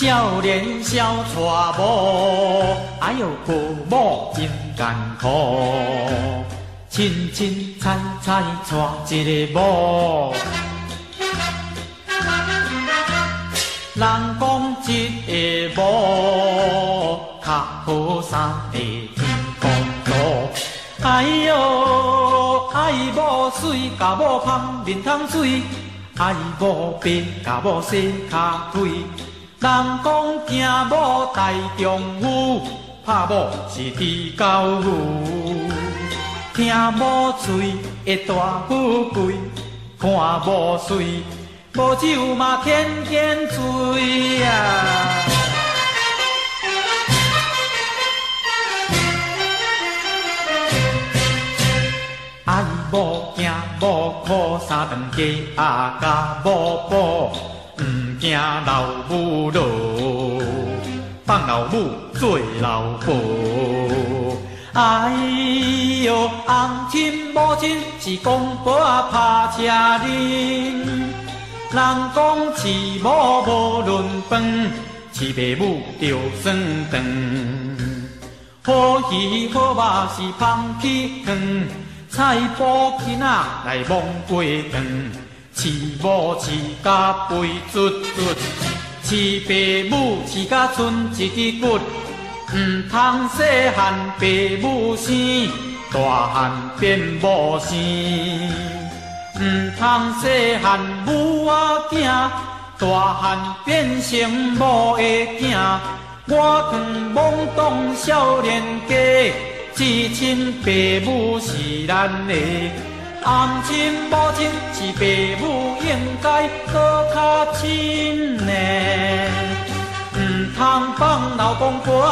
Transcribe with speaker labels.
Speaker 1: 少年少娶某，哎呦父母真艰苦，清清采采娶一个某。人讲一个某，较好三个天公路。哎呦，爱某水，甲某香面通水；爱某白，甲某洗骹腿。人讲惊某大丈夫，拍某是地狗母。听某嘴会大富贵，看某水，无酒嘛天天醉呀。爱某惊某苦，三顿家甲某补。唔惊老母老，放老母做老婆。哎哟，翁亲母亲是公婆拍车恁。人讲饲某无论饭，饲爸母着算长。好鱼好肉是芳起汤，菜脯囡仔来摸鸡肠。饲某饲甲肥卒卒，饲爸母饲甲剩一支骨。唔通细汉爸母生，大汉变某生。唔通细汉母仔囝，大汉变成某的囝。我劝懵懂少年家，至亲爸母是咱的。翁亲母亲是爸母，应该搁较亲呢。唔通放老公婆。